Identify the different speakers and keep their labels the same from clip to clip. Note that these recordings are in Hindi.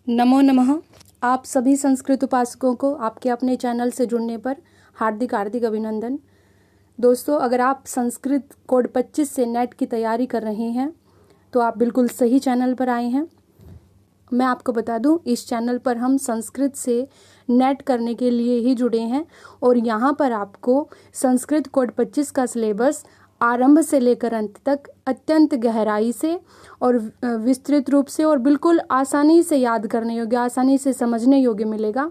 Speaker 1: नमो नमः। आप सभी संस्कृत उपासकों को आपके अपने चैनल से जुड़ने पर हार्दिक हार्दिक अभिनंदन। दोस्तों, अगर आप संस्कृत कोड 25 से नेट की तैयारी कर रहे हैं तो आप बिल्कुल सही चैनल पर आए हैं। मैं आपको बता दूं, इस चैनल पर हम संस्कृत से नेट करने के लिए ही जुड़े हैं और यहाँ पर आपको संस्कृत कोड 25 का सिलेबस आरंभ से लेकर अंत तक अत्यंत गहराई से और विस्तृत रूप से और बिल्कुल आसानी से याद करने योग्य, आसानी से समझने योग्य मिलेगा।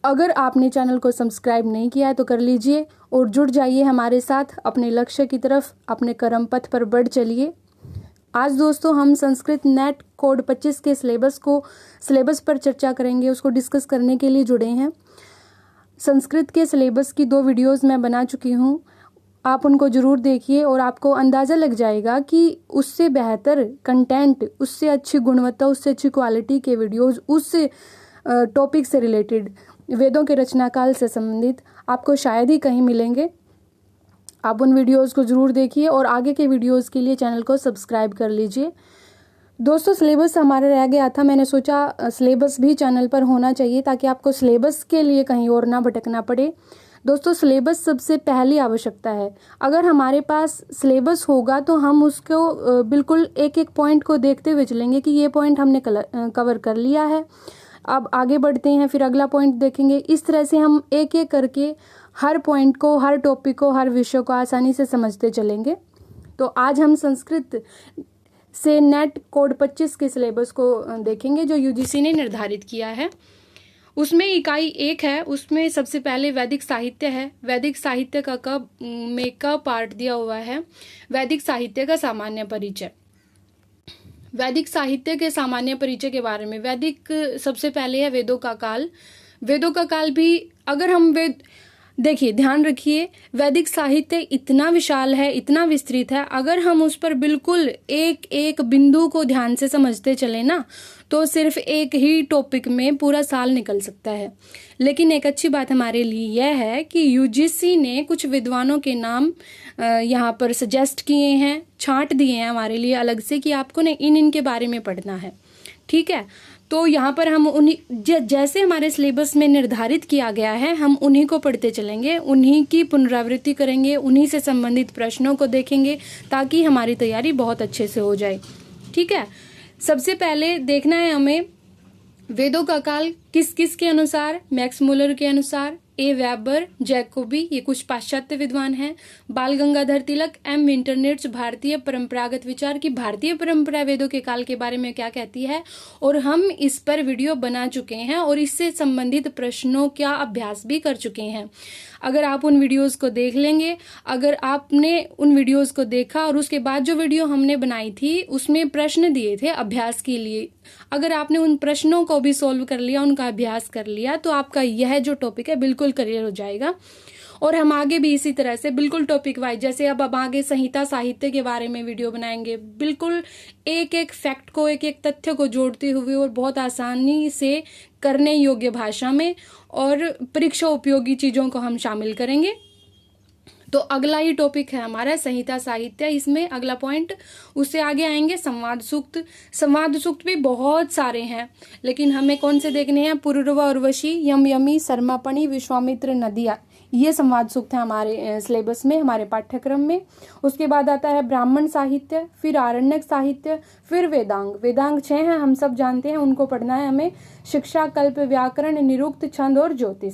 Speaker 1: अगर आपने चैनल को सब्सक्राइब नहीं किया है तो कर लीजिए और जुड़ जाइए हमारे साथ अपने लक्ष्य की तरफ, अपने कर्म पथ पर बढ़ चलिए। आज दोस्तों हम संस्कृत नेट कोड 25 के सिलेबस पर चर्चा करेंगे, उसको डिस्कस करने के लिए जुड़े हैं। संस्कृत के सिलेबस की 2 वीडियोस मैं बना चुकी हूँ, आप उनको ज़रूर देखिए और आपको अंदाज़ा लग जाएगा कि उससे बेहतर कंटेंट, उससे अच्छी गुणवत्ता, उससे अच्छी क्वालिटी के वीडियोस, उस टॉपिक से रिलेटेड, वेदों के रचनाकाल से संबंधित आपको शायद ही कहीं मिलेंगे। आप उन वीडियोस को ज़रूर देखिए और आगे के वीडियोस के लिए चैनल को सब्सक्राइब कर लीजिए। दोस्तों, सिलेबस हमारा रह गया था, मैंने सोचा सिलेबस भी चैनल पर होना चाहिए ताकि आपको सिलेबस के लिए कहीं और ना भटकना पड़े। दोस्तों, सिलेबस सबसे पहली आवश्यकता है। अगर हमारे पास सिलेबस होगा तो हम उसको बिल्कुल एक एक पॉइंट को देखते हुए चलेंगे कि ये पॉइंट हमने कवर कर लिया है, अब आगे बढ़ते हैं, फिर अगला पॉइंट देखेंगे। इस तरह से हम एक एक करके हर पॉइंट को, हर टॉपिक को, हर विषय को आसानी से समझते चलेंगे। तो आज हम संस्कृत से नेट कोड 25 के सिलेबस को देखेंगे जो यूजीसी ने निर्धारित किया है। उसमें इकाई 1 है, उसमें सबसे पहले वैदिक साहित्य है। वैदिक साहित्य का क पार्ट दिया हुआ है, वैदिक साहित्य का सामान्य परिचय। वैदिक साहित्य के सामान्य परिचय के बारे में, वैदिक सबसे पहले है वेदों का काल। वेदों का काल भी, अगर हम देखिए, ध्यान रखिए, वैदिक साहित्य इतना विशाल है, इतना विस्तृत है, अगर हम उस पर बिल्कुल एक एक बिंदु को ध्यान से समझते चले ना तो सिर्फ एक ही टॉपिक में पूरा साल निकल सकता है। लेकिन एक अच्छी बात हमारे लिए यह है कि यूजीसी ने कुछ विद्वानों के नाम यहाँ पर सजेस्ट किए हैं, छांट दिए हैं हमारे लिए अलग से कि आपको ने इनके बारे में पढ़ना है। ठीक है, तो यहाँ पर हम उन्हीं जैसे हमारे सिलेबस में निर्धारित किया गया है, हम उन्हीं को पढ़ते चलेंगे, उन्हीं की पुनरावृत्ति करेंगे, उन्हीं से संबंधित प्रश्नों को देखेंगे ताकि हमारी तैयारी बहुत अच्छे से हो जाए। ठीक है, सबसे पहले देखना है हमें वेदों का काल किस किस के अनुसार। मैक्स मुलर के अनुसार, ए वेबर, जैकोबी, ये कुछ पाश्चात्य विद्वान हैं, बाल गंगाधर तिलक, एम इंटरनेट्स, भारतीय परंपरागत विचार की भारतीय परंपरा वेदों के काल के बारे में क्या कहती है, और हम इस पर वीडियो बना चुके हैं और इससे संबंधित प्रश्नों का अभ्यास भी कर चुके हैं। अगर आप उन वीडियोस को देख लेंगे, अगर आपने उन वीडियोस को देखा और उसके बाद जो वीडियो हमने बनाई थी उसमें प्रश्न दिए थे अभ्यास के लिए, अगर आपने उन प्रश्नों को भी सोल्व कर लिया, उनका अभ्यास कर लिया, तो आपका यह जो टॉपिक है बिल्कुल क्लियर हो जाएगा। और हम आगे भी इसी तरह से बिल्कुल टॉपिक वाइज, जैसे अब आगे संहिता साहित्य के बारे में वीडियो बनाएंगे, बिल्कुल एक एक फैक्ट को, एक एक तथ्य को जोड़ते हुए और बहुत आसानी से करने योग्य भाषा में और परीक्षा उपयोगी चीजों को हम शामिल करेंगे। तो अगला ही टॉपिक है हमारा संहिता साहित्य। इसमें अगला पॉइंट, उससे आगे आएंगे संवाद सूक्त। संवाद सूक्त भी बहुत सारे हैं, लेकिन हमें कौन से देखने हैं? पुरुरवा उर्वशी, यम यमी, शर्मापणी, विश्वामित्र, नदिया, ये संवाद सूक्त है हमारे सिलेबस में, हमारे पाठ्यक्रम में। उसके बाद आता है ब्राह्मण साहित्य, फिर आरण्यक साहित्य, फिर वेदांग। वेदांग 6 हैं, हम सब जानते हैं, उनको पढ़ना है हमें। शिक्षा, कल्प, व्याकरण, निरुक्त, छंद और ज्योतिष।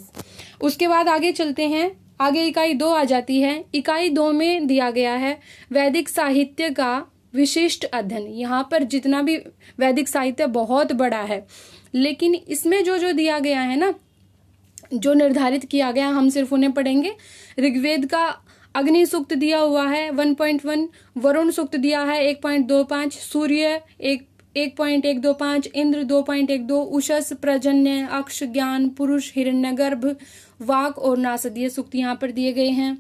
Speaker 1: उसके बाद आगे चलते हैं, आगे इकाई 2 आ जाती है। इकाई 2 में दिया गया है वैदिक साहित्य का विशिष्ट अध्ययन। यहाँ पर जितना भी वैदिक साहित्य बहुत बड़ा है, लेकिन इसमें जो जो दिया गया है ना, जो निर्धारित किया गया, हम सिर्फ उन्हें पढ़ेंगे। ऋग्वेद का अग्नि सूक्त दिया हुआ है 1.1, वरुण सूक्त दिया है 1.25, सूर्य 1.125, इंद्र 2.12, उषस, प्रजन्य, अक्ष, ज्ञान, पुरुष, हिरण्यगर्भ, वाक और नासदीय सूक्त यहाँ पर दिए गए हैं।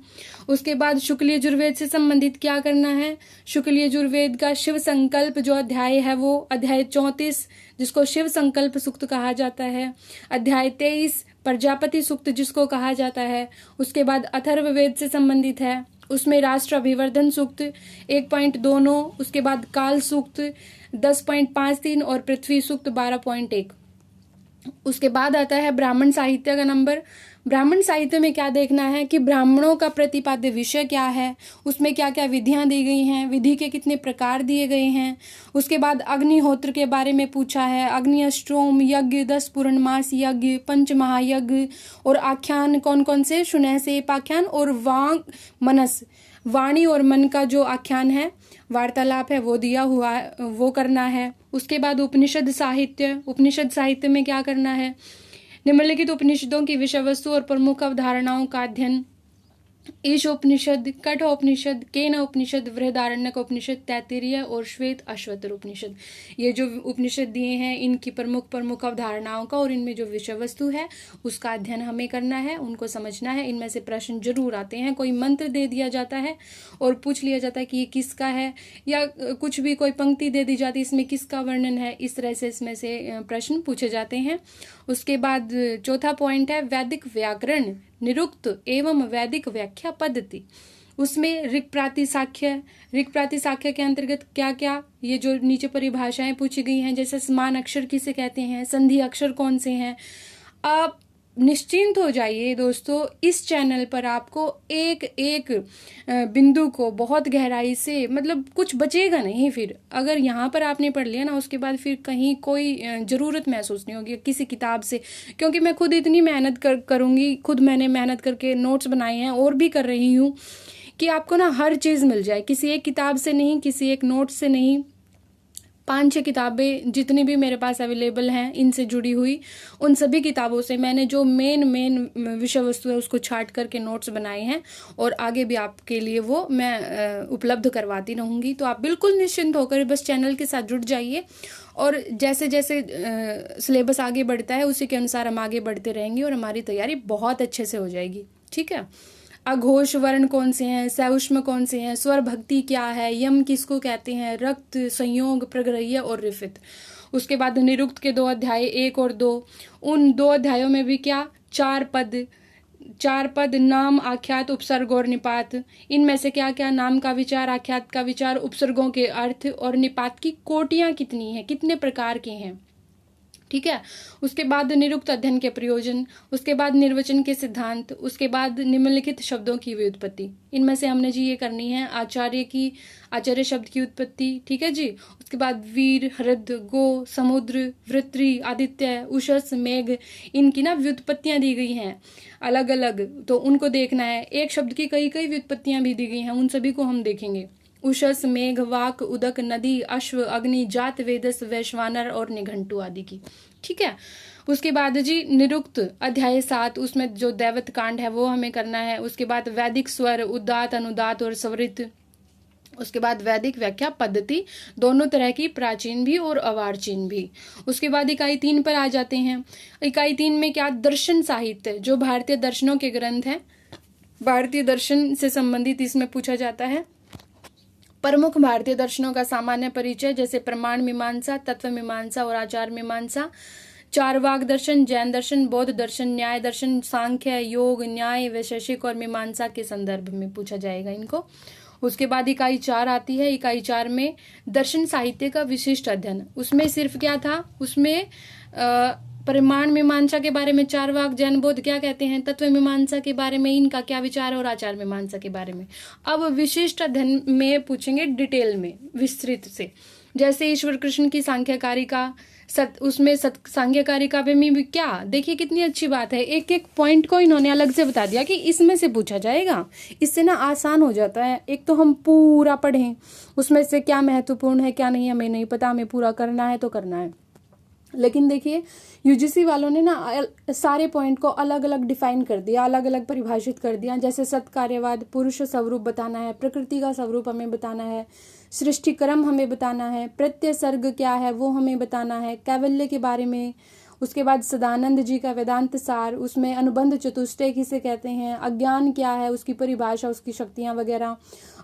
Speaker 1: उसके बाद शुक्ल यजुर्वेद से संबंधित क्या करना है? शुक्ल यजुर्वेद का शिव संकल्प जो अध्याय है वो अध्याय 34, जिसको शिव संकल्प सूक्त कहा जाता है। अध्याय 23 प्रजापति सूक्त जिसको कहा जाता है। उसके बाद अथर्ववेद से संबंधित है। उसमें राष्ट्र अभिवर्धन सूक्त 1.29, उसके बाद काल सूक्त 10.53 और पृथ्वी सूक्त 12.1। उसके बाद आता है ब्राह्मण साहित्य का नंबर। ब्राह्मण साहित्य में क्या देखना है कि ब्राह्मणों का प्रतिपाद्य विषय क्या है, उसमें क्या क्या विधियां दी गई हैं, विधि के कितने प्रकार दिए गए हैं। उसके बाद अग्निहोत्र के बारे में पूछा है, अग्नि अष्टोम यज्ञ, 10 पूर्णमास यज्ञ, पंच महायज्ञ और आख्यान कौन कौन से, सुनहसेप आख्यान और वांग मनस, वाणी और मन का जो आख्यान है, वार्तालाप है, वो दिया हुआ है, वो करना है। उसके बाद उपनिषद साहित्य, उपनिषद साहित्य में क्या करना है, निम्नलिखित उपनिषदों की विषय वस्तु और प्रमुख अवधारणाओं का अध्ययन। ईश उपनिषद, कठ उपनिषद, केन उपनिषद, बृहदारण्यक उपनिषद, तैत्तिरीय और श्वेत अश्वतर उपनिषद। ये जो उपनिषद दिए हैं इनकी प्रमुख अवधारणाओं का और इनमें जो विषय वस्तु है उसका अध्ययन हमें करना है, उनको समझना है। इनमें से प्रश्न जरूर आते हैं, कोई मंत्र दे दिया जाता है और पूछ लिया जाता है कि ये किसका है, या कुछ भी कोई पंक्ति दे दी जाती है इसमें किसका वर्णन है, इस तरह से इसमें से प्रश्न पूछे जाते हैं। उसके बाद चौथा पॉइंट है वैदिक व्याकरण, निरुक्त एवं वैदिक व्याख्या पद्धति। उसमें ऋक् प्रातिशाख्य के अंतर्गत क्या क्या, ये जो नीचे परिभाषाएं पूछी गई हैं, जैसे समान अक्षर किसे कहते हैं, संधि अक्षर कौन से हैं। आप निश्चिंत हो जाइए दोस्तों, इस चैनल पर आपको एक एक बिंदु को बहुत गहराई से, मतलब कुछ बचेगा नहीं। फिर अगर यहाँ पर आपने पढ़ लिया ना, उसके बाद फिर कहीं कोई ज़रूरत महसूस नहीं होगी किसी किताब से, क्योंकि मैं खुद इतनी मेहनत करूँगी, खुद मैंने मेहनत करके नोट्स बनाए हैं और भी कर रही हूँ कि आपको ना हर चीज़ मिल जाए, किसी एक किताब से नहीं, किसी एक नोट से नहीं। 5-6 किताबें जितनी भी मेरे पास अवेलेबल हैं इनसे जुड़ी हुई, उन सभी किताबों से मैंने जो मेन विषय वस्तु है उसको छांट करके नोट्स बनाए हैं और आगे भी आपके लिए वो मैं उपलब्ध करवाती रहूँगी। तो आप बिल्कुल निश्चिंत होकर बस चैनल के साथ जुड़ जाइए और जैसे जैसे सिलेबस आगे बढ़ता है उसी के अनुसार हम आगे बढ़ते रहेंगे और हमारी तैयारी बहुत अच्छे से हो जाएगी। ठीक है। अघोष वर्ण कौन से हैं, सउष्म कौन से हैं, स्वर भक्ति क्या है, यम किसको कहते हैं, रक्त, संयोग, प्रग्रह्य और रिफित। उसके बाद निरुक्त के 2 अध्याय 1 और 2, उन 2 अध्यायों में भी क्या 4 पद नाम, आख्यात, उपसर्ग और निपात। इनमें से क्या क्या, नाम का विचार, आख्यात का विचार, उपसर्गों के अर्थ और निपात की कोटियां कितनी हैं, कितने प्रकार के हैं। ठीक है। उसके बाद निरुक्त अध्ययन के प्रयोजन, उसके बाद निर्वचन के सिद्धांत, उसके बाद निम्नलिखित शब्दों की व्युत्पत्ति। इनमें से हमने जी ये करनी है आचार्य शब्द की उत्पत्ति। ठीक है जी। उसके बाद वीर, हृद, गो, समुद्र, वृत्रि, आदित्य, उषस, मेघ, इनकी ना व्युत्पत्तियां दी गई हैं अलग अलग, तो उनको देखना है। एक शब्द की कई व्युत्पत्तियां भी दी गई हैं, उन सभी को हम देखेंगे। उषस, मेघ, वाक, उदक, नदी, अश्व, अग्नि, जात, वेदस, वैश्वानर और निघंटु आदि की। ठीक है। उसके बाद जी निरुक्त अध्याय 7, उसमें जो दैवत कांड है वो हमें करना है। उसके बाद वैदिक स्वर, उदात, अनुदात और स्वरित। उसके बाद वैदिक व्याख्या पद्धति, दोनों तरह की, प्राचीन भी और अवार्चीन भी। उसके बाद इकाई 3 पर आ जाते हैं। इकाई 3 में क्या, दर्शन साहित्य, जो भारतीय दर्शनों के ग्रंथ हैं, भारतीय दर्शन से संबंधित इसमें पूछा जाता है। प्रमुख भारतीय दर्शनों का सामान्य परिचय, जैसे प्रमाण मीमांसा, तत्व मीमांसा और आचार मीमांसा, चारवाक दर्शन, जैन दर्शन, बौद्ध दर्शन, न्याय दर्शन, सांख्य, योग, न्याय, वैशेषिक और मीमांसा के संदर्भ में पूछा जाएगा इनको। उसके बाद इकाई 4 आती है। इकाई 4 में दर्शन साहित्य का विशिष्ट अध्ययन। उसमें सिर्फ क्या था, उसमें परिमाण मीमांसा के बारे में, चारवाक, जैन, बौद्ध क्या कहते हैं, तत्व मीमांसा के बारे में इनका क्या विचार है और आचार मीमांसा के बारे में। अब विशिष्ट अध्ययन में पूछेंगे डिटेल में, विस्तृत से, जैसे ईश्वर कृष्ण की सांख्यकारिका, उसमें सांख्यकारिका में भी क्या, देखिए कितनी अच्छी बात है, एक एक पॉइंट को इन्होंने अलग से बता दिया कि इसमें से पूछा जाएगा। इससे ना आसान हो जाता है। एक तो हम पूरा पढ़ें, उसमें से क्या महत्वपूर्ण है क्या नहीं हमें नहीं पता, हमें पूरा करना है तो करना है। लेकिन देखिए यूजीसी वालों ने ना सारे पॉइंट को अलग अलग डिफाइन कर दिया, अलग अलग परिभाषित कर दिया। जैसे सत्कार्यवाद, पुरुष स्वरूप बताना है, प्रकृति का स्वरूप हमें बताना है, सृष्टि क्रम हमें बताना है, प्रत्यय सर्ग क्या है वो हमें बताना है, कैवल्य के बारे में। उसके बाद सदानंद जी का वेदांत सार, उसमें अनुबंध चतुष्टय किसे कहते हैं, अज्ञान क्या है, उसकी परिभाषा, उसकी शक्तियाँ वगैरह।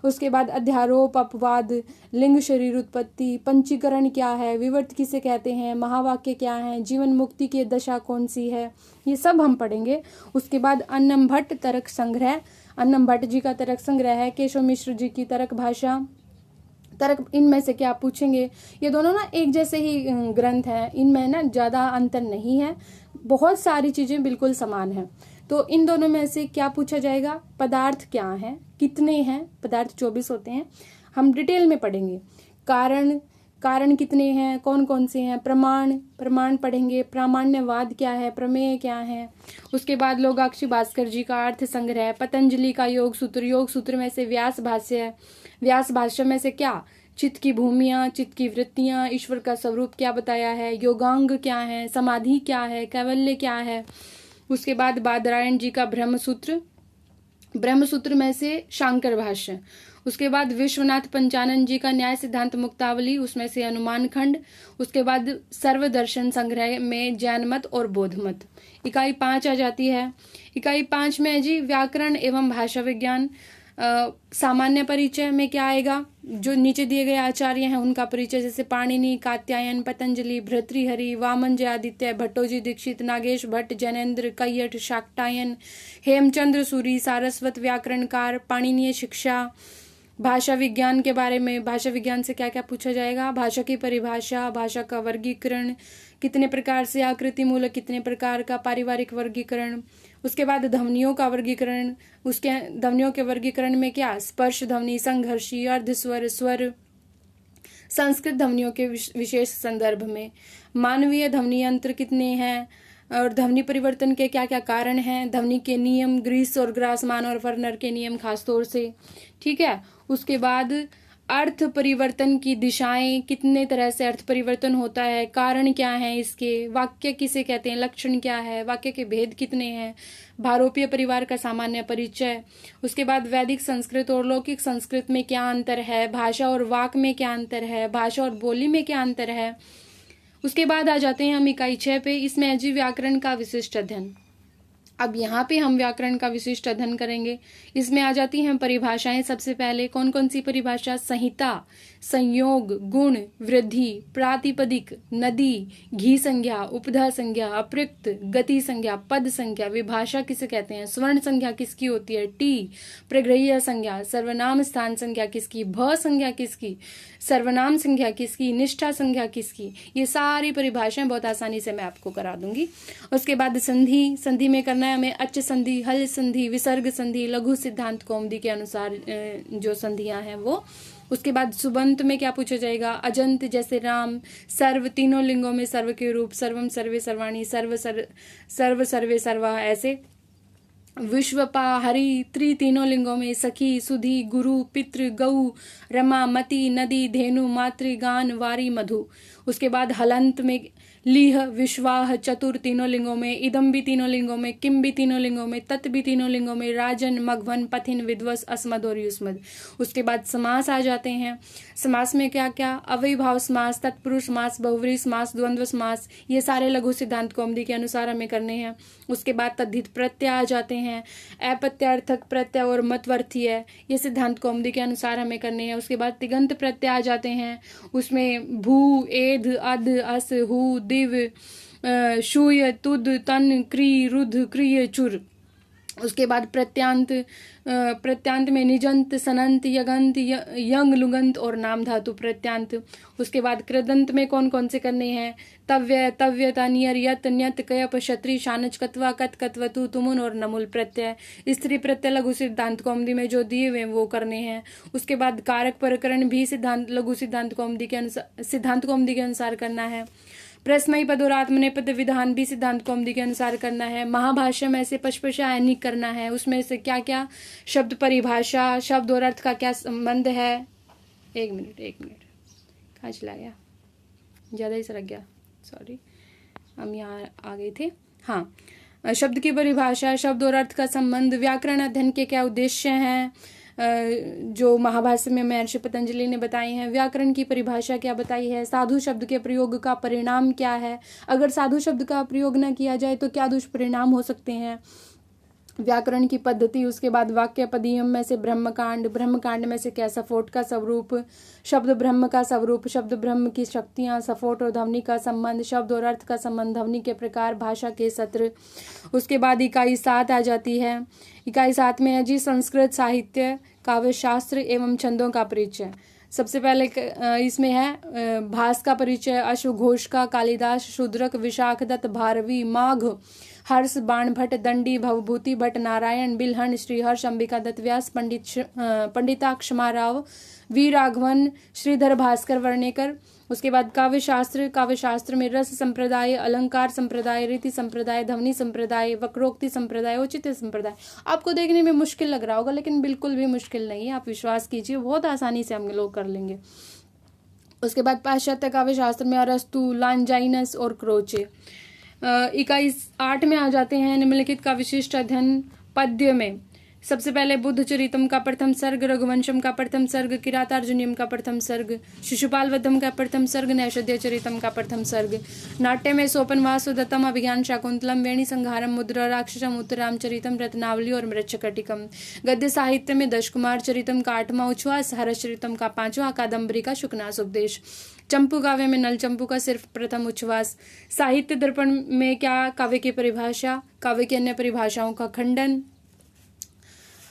Speaker 1: उसके बाद अध्यारोप, अपवाद, लिंग शरीर उत्पत्ति, पंचीकरण क्या है, विवर्त किसे कहते हैं, महावाक्य क्या है, जीवन मुक्ति की दशा कौन सी है, ये सब हम पढ़ेंगे। उसके बाद अन्नम भट्ट तर्क संग्रह, अन्नम भट्ट जी का तर्क संग्रह है, केशव मिश्र जी की तर्क भाषा, तर्क, इनमें से क्या पूछेंगे। ये दोनों ना एक जैसे ही ग्रंथ हैं, इनमें ना ज़्यादा अंतर नहीं है, बहुत सारी चीज़ें बिल्कुल समान हैं। तो इन दोनों में से क्या पूछा जाएगा, पदार्थ क्या हैं, कितने हैं, पदार्थ 24 होते हैं, हम डिटेल में पढ़ेंगे। कारण, कारण कितने हैं, कौन कौन से हैं, प्रमाण, प्रमाण पढ़ेंगे, प्रामाण्यवाद क्या है, प्रमेय क्या है। उसके बाद लोगाक्षी भास्कर जी का अर्थ संग्रह, पतंजलि का योग सूत्र, योग सूत्र में से व्यास भाष्य है, व्यास भाष्य में से क्या, चित्त की भूमियाँ, चित्त की वृत्तियाँ, ईश्वर का स्वरूप क्या बताया है, योगांग क्या है, समाधि क्या है, कैवल्य क्या है। उसके बाद बादरायण जी का ब्रह्मसूत्र, ब्रह्मसूत्र में से शांकर भाष्य। उसके बाद विश्वनाथ पंचानन जी का न्याय सिद्धांत मुक्तावली, उसमें से अनुमान खंड। उसके बाद सर्वदर्शन संग्रह में जैन मत और बौद्ध मत। इकाई 5 आ जाती है। इकाई 5 में जी व्याकरण एवं भाषा विज्ञान। सामान्य परिचय में क्या आएगा, जो नीचे दिए गए आचार्य हैं उनका परिचय, जैसे पाणिनि, कात्यायन, पतंजलि, भर्तृहरि, वामन जय आदित्य, भट्टोजी दीक्षित, नागेश भट्ट, जैनेन्द्र, कैयट, शाक्टायन, हेमचंद्र सूरी, सारस्वत व्याकरणकार, पाणिनीय शिक्षा। भाषा विज्ञान के बारे में, भाषा विज्ञान से क्या क्या पूछा जाएगा, भाषा की परिभाषा, भाषा का वर्गीकरण, कितने प्रकार से आकृति मूलक, कितने प्रकार का पारिवारिक वर्गीकरण। उसके बाद ध्वनियों का वर्गीकरण, उसके ध्वनियों के वर्गीकरण में क्या, स्पर्श ध्वनि, संघर्षी, अर्धस्वर, स्वर। संस्कृत ध्वनियों के विशेष संदर्भ में मानवीय ध्वनि यंत्र कितने हैं और ध्वनि परिवर्तन के क्या क्या कारण हैं, ध्वनि के नियम, ग्रीस और ग्रासमान और फर्नर के नियम खासतौर से, ठीक है। उसके बाद अर्थ परिवर्तन की दिशाएं, कितने तरह से अर्थ परिवर्तन होता है, कारण क्या है इसके, वाक्य किसे कहते हैं, लक्षण क्या है, वाक्य के भेद कितने हैं, भारोपीय परिवार का सामान्य परिचय। उसके बाद वैदिक संस्कृत और लौकिक संस्कृत में क्या अंतर है, भाषा और वाक में क्या अंतर है, भाषा और बोली में क्या अंतर है। उसके बाद आ जाते हैं हम इकाई 6 पे, इसमें अजीब व्याकरण का विशिष्ट अध्ययन। अब यहाँ पे हम व्याकरण का विशिष्ट अध्ययन करेंगे। इसमें आ जाती हैं परिभाषाएं। सबसे पहले कौन कौन सी परिभाषा, संहिता, संयोग, गुण, वृद्धि, प्रातिपदिक, नदी, घी संज्ञा, उपधा संज्ञा, अप्रयुक्त, गति संज्ञा, पद संज्ञा, विभाषा किसे कहते हैं, स्वर्ण संज्ञा किसकी होती है, टी, प्रग्रह्य संज्ञा, सर्वनाम स्थान संज्ञा किसकी, भ संज्ञा किसकी, सर्वनाम संज्ञा किसकी, निष्ठा संज्ञा किसकी। ये सारी परिभाषाएं बहुत आसानी से मैं आपको करा दूंगी। उसके बाद संधि, संधि में करना है हमें अच संधि, हल संधि, विसर्ग संधि, लघु सिद्धांत कौमुदी के अनुसार जो संधियां हैं वो। उसके बाद सुबंत में क्या पूछा जाएगा, अजंत जैसे राम, सर्व, तीनों लिंगों में सर्व के रूप, सर्वम सर्वे सर्वाणी, सर्व सर्वे सर्वा, ऐसे। विश्वपा, हरि, त्रि, तीनों लिंगों में सखी, सुधी, गुरु, पितृ, गौ, रमा, मति, नदी, धेनु, मातृ, गान, वारी, मधु। उसके बाद हलंत में लीह, विश्वाह, चतुर, तीनों लिंगों में, इदम भी तीनों लिंगों में, किम भी तीनों लिंगों में, तत् भी तीनों लिंगों में, राजन, मघवन, पथिन, विद्वस, अस्मद और युष्मद। उसके बाद समास आ जाते हैं। समास में क्या क्या, अव्ययीभाव समास, तत्पुरुष समास, बहुव्रीहि समास, द्वंद्व समास, ये सारे लघु सिद्धांत कौमुदी के अनुसार हमें करने हैं। उसके बाद तद्धित प्रत्यय आ जाते हैं, अप्रत्ययार्थक प्रत्यय और मतवर्थीय, ये सिद्धांत कौमुदी के अनुसार हमें करने हैं। उसके बाद तिगंत प्रत्यय आ जाते हैं, उसमें भू, एध, अध, अस, हु, दिव, शूय, तुद, तन, क्री, रुध, क्रिय, चुर। उसके बाद प्रत्यांत, प्रत्यांत में निजंत, सनंत, यगंत, यंग, लुगंत और नाम धातु प्रत्यांत। उसके बाद कृदंत में कौन कौन से करने हैं, तव्य, तव्यता, नियर, यत, न्यत, कयप, क्षत्रि, शानच, कत्वा, कत, कत्वतु, तुमुन और नमुल प्रत्यय। स्त्री प्रत्यय लघु सिद्धांत कौमुदी में जो दिए हुए वो करने हैं। उसके बाद कारक प्रकरण भी सिद्धांत लघु सिद्धांत कौमुदी के अनुसार करना है। प्रश्नयी पद और आत्मनेपद विधान भी सिद्धांत कौमुदी के अनुसार करना है। महाभाष्य में से पशपशा ऐनिक करना है, उसमें से क्या क्या, शब्द परिभाषा, शब्द और अर्थ का क्या संबंध है। एक मिनट कहाँ चला गया, ज़्यादा ही सरक गया, सॉरी, हम यहाँ आ गए थे। हाँ, शब्द की परिभाषा, शब्द और अर्थ का संबंध, व्याकरण अध्ययन के क्या उद्देश्य हैं जो महाभाष्य में महर्षि पतंजलि ने बताई हैं, व्याकरण की परिभाषा क्या बताई है, साधु शब्द के प्रयोग का परिणाम क्या है, अगर साधु शब्द का प्रयोग न किया जाए तो क्या दुष्परिणाम हो सकते हैं। व्याकरण की पद्धति, उसके बाद वाक्य पदियम में से ब्रह्मकांड, ब्रह्मकांड में से क्या सफोट का स्वरूप, शब्द ब्रह्म का स्वरूप, शब्द ब्रह्म की शक्तियाँ, सफोट और ध्वनि का संबंध, शब्द और अर्थ का संबंध, ध्वनि के प्रकार, भाषा के सत्र। उसके बाद इकाई 7 आ जाती है। इकाई 7 में है जी संस्कृत साहित्य, काव्य शास्त्र एवं छंदों का परिचय। सबसे पहले इसमें है भास का परिचय, अश्वघोष का, कालिदास, शूद्रक, विशाखदत्त, भारवी, माघ, हर्ष, बाणभट्ट, दंडी, भवभूति भट्ट, नारायण, बिलहन, श्रीहर्ष, अंबिका दत्त, व्यास, पंडिताक्षमा राव, वी राघवन, श्रीधर भास्कर वर्णेकर। उसके बाद काव्य शास्त्र, काव्य शास्त्र में रस संप्रदाय, अलंकार संप्रदाय, रीति संप्रदाय, ध्वनि संप्रदाय, वक्रोक्ति संप्रदाय, औचित्य संप्रदाय। आपको देखने में मुश्किल लग रहा होगा, लेकिन बिल्कुल भी मुश्किल नहीं है, आप विश्वास कीजिए, बहुत आसानी से हम लोग कर लेंगे। उसके बाद पाश्चात्य काव्य शास्त्र में अरस्तु, लांजाइनस और क्रोचे। इकाई 8 में आ जाते हैं निम्नलिखित का विशिष्ट अध्ययन पद्य में। सबसे पहले बुद्ध चरितम का प्रथम सर्ग, रघुवंशम का प्रथम सर्ग, किरातार्जुनियम का प्रथम सर्ग, शिशुपाल वधम का प्रथम सर्ग, नैषध्य चरितम का प्रथम सर्ग। नाट्य में सोपनवास, दत्तम, अभिज्ञान शाकुंतलम, वेणी संहारम, मुद्रा राक्षसम, उत्तराम चरितम, रत्नावली और मृच्छकटिकम। गद्य साहित्य में दशकुमार चरितम का 8वां उच्छ्वास, हर्ष चरितम का 5वां, कादम्बरी का शुकनास उपदेश। चंपू काव्य में नल चंपू का सिर्फ प्रथम उच्छ्वास। साहित्य दर्पण में क्या काव्य की परिभाषा, काव्य की अन्य परिभाषाओं का खंडन।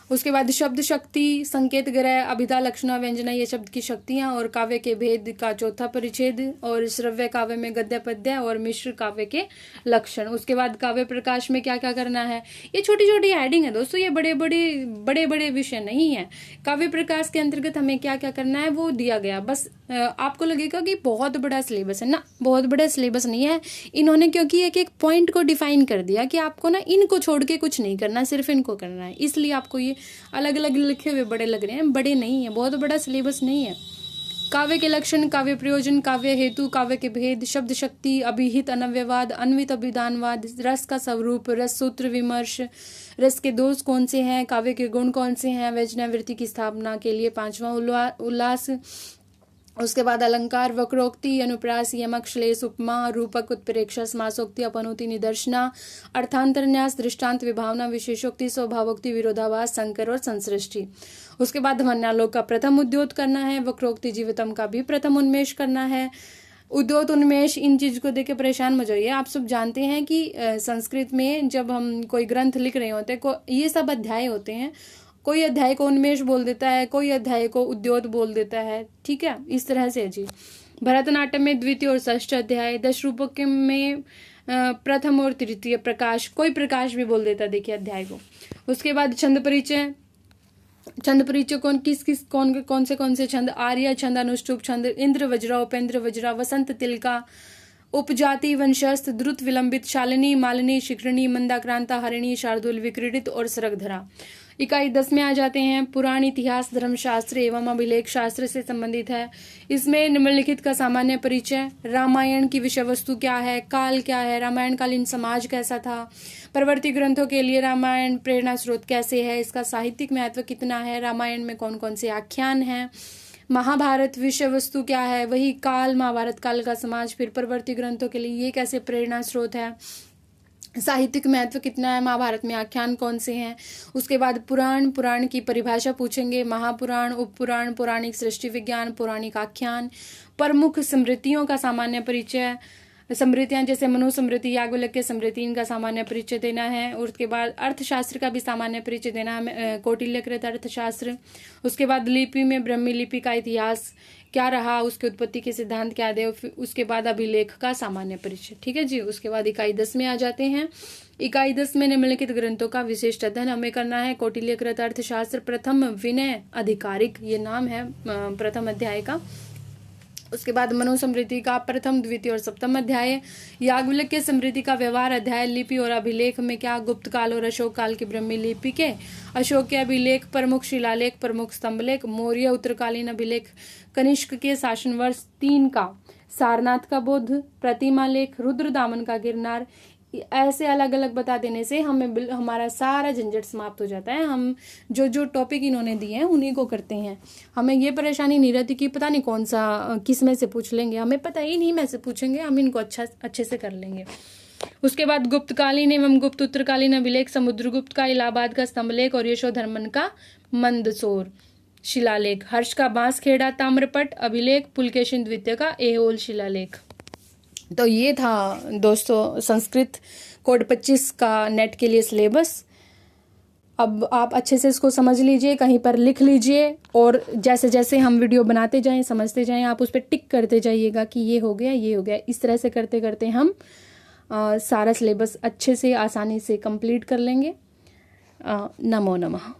Speaker 1: उसके बाद शब्द शक्ति, संकेत ग्रह, अभिधा, लक्षणा, व्यंजना, ये शब्द की शक्तियां और काव्य के भेद का चौथा परिच्छेद। और श्रव्य काव्य में गद्य पद्य और मिश्र काव्य के लक्षण। उसके बाद काव्य प्रकाश में क्या क्या करना है, ये छोटी छोटी हेडिंग है दोस्तों, ये बड़े बड़े विषय नहीं है। काव्य प्रकाश के अंतर्गत हमें क्या क्या करना है वो दिया गया। बस आपको लगेगा कि बहुत बड़ा सिलेबस है ना, बहुत बड़ा सिलेबस नहीं है इन्होंने, क्योंकि एक एक पॉइंट को डिफाइन कर दिया कि आपको ना इनको छोड़ के कुछ नहीं करना, सिर्फ इनको करना है, इसलिए आपको ये अलग अलग लिखे हुए बड़े लग रहे हैं, बड़े नहीं है, बहुत बड़ा सिलेबस नहीं है। काव्य के लक्षण, काव्य प्रयोजन, काव्य हेतु, काव्य के भेद, शब्द शक्ति, अभिहित अनव्यवाद, अन्वित अभिधानवाद, रस का स्वरूप, रस सूत्र विमर्श, रस के दोष कौन से हैं, काव्य के गुण कौन से हैं, व्यंजनावृत्ति की स्थापना के लिए 5वां उल्लास। उसके बाद अलंकार, वक्रोक्ति, अनुप्रास, यमक, श्लेष, उपमा, रूपक, उत्प्रेक्षा, समासोक्ति, अपनोक्ति, निदर्शना, अर्थांतरन्यास, दृष्टांत, विभावना, विशेषोक्ति, स्वभावोक्ति, विरोधाभास, संकर और संसृष्टि। उसके बाद ध्वन्यालोक का प्रथम उद्योत करना है, वक्रोक्ति जीवितम का भी प्रथम उन्मेष करना है। उद्योत उन्मेष, इन चीज को देख के परेशान मत होइए। आप सब जानते हैं कि संस्कृत में जब हम कोई ग्रंथ लिख रहे होते हैं, ये सब अध्याय होते हैं, कोई अध्याय को उन्मेष बोल देता है, कोई अध्याय को उद्योत बोल देता है, ठीक है, इस तरह से जी। भरतनाट्यम में द्वितीय और षष्ठ अध्याय, दश रूपक में प्रथम और तृतीय प्रकाश, कोई प्रकाश भी बोल देता है देखिए अध्याय को। उसके बाद छंद परिचय, छंद परिचय कौन से छंद, आर्य छंद, अनुष्टुप छंद, इंद्र वज्रा, उपेंद्र वज्रा, वसंत तिलका, उपजाति, वंशस्थ, द्रुत, विलंबित, शालिनी, मालिनी, शिखरणी, मंदाक्रांता, हरिणी, शार्दुल, विक्रीडित और सरगधरा। इकाई 10 में आ जाते हैं पुराण, इतिहास, धर्मशास्त्र एवं अभिलेख शास्त्र से संबंधित है। इसमें निम्नलिखित का सामान्य परिचय, रामायण की विषय वस्तु क्या है, काल क्या है, रामायण कालीन समाज कैसा था, परवर्ती ग्रंथों के लिए रामायण प्रेरणा स्रोत कैसे है, इसका साहित्यिक महत्व कितना है, रामायण में कौन कौन से आख्यान हैं, महाभारत विषय वस्तु क्या है, वही काल, महाभारत काल का समाज, फिर परवर्ती ग्रंथों के लिए ये कैसे प्रेरणा स्रोत है, साहित्यिक महत्व कितना है, महाभारत में आख्यान कौन से हैं। उसके बाद पुराण, पुराण की परिभाषा पूछेंगे, महापुराण, उपपुराण, पौराणिक सृष्टि विज्ञान, पौराणिक आख्यान, प्रमुख स्मृतियों का सामान्य परिचय, स्मृतियां जैसे मनुस्मृति, याज्ञवल्क्य स्मृति, इनका सामान्य परिचय देना है। और उसके बाद अर्थशास्त्र का भी सामान्य परिचय देना है, कौटिल्यकृत अर्थशास्त्र। उसके बाद लिपि में ब्राह्मी लिपि का इतिहास क्या रहा, उसकी उत्पत्ति के सिद्धांत क्या दे, उसके बाद अभिलेख का सामान्य परिचय, ठीक है जी। उसके बाद इकाई 10 में आ जाते हैं। इकाई 10 में निम्नलिखित ग्रंथों का विशिष्ट अध्ययन हमें करना है। कौटिल्यकृत अर्थशास्त्र, प्रथम विनय अधिकारिक, ये नाम है प्रथम अध्याय का। उसके बाद मनुस्मृति का प्रथम, द्वितीय और सप्तम अध्याय, याज्ञवल्क्य स्मृति का व्यवहार अध्याय, लिपि और अभिलेख में क्या, गुप्त काल और अशोक काल की ब्राह्मी लिपि के, अशोक के अभिलेख, प्रमुख शिलालेख, प्रमुख स्तंभलेख, मौर्य उत्तरकालीन अभिलेख, कनिष्क के शासन वर्ष 3 का, सारनाथ का बौद्ध प्रतिमा लेख, रुद्रदामन का गिरनार। ऐसे अलग अलग बता देने से हमें हमारा सारा झंझट समाप्त हो जाता है। हम जो जो टॉपिक इन्होंने दिए हैं उन्हीं को करते हैं, हमें ये परेशानी नहीं रहती कि पता नहीं कौन सा किस में से पूछ लेंगे, हमें पता ही नहीं में से पूछेंगे, हम इनको अच्छे से कर लेंगे। उसके बाद गुप्तकालीन एवं गुप्त उत्तरकालीन अभिलेख, समुद्रगुप्त का इलाहाबाद का स्तंभलेख और यशोधर्मन का मंदसौर शिलालेख, हर्ष का बांसखेड़ा ताम्रपट अभिलेख, पुलकेशिन द्वितीय का ऐहोल शिलालेख। तो ये था दोस्तों संस्कृत कोड 25 का नेट के लिए सिलेबस। अब आप अच्छे से इसको समझ लीजिए, कहीं पर लिख लीजिए, और जैसे जैसे हम वीडियो बनाते जाएं, समझते जाएं, आप उस पर टिक करते जाइएगा कि ये हो गया, ये हो गया। इस तरह से करते करते हम सारा सिलेबस अच्छे से आसानी से कंप्लीट कर लेंगे। नमो नमः।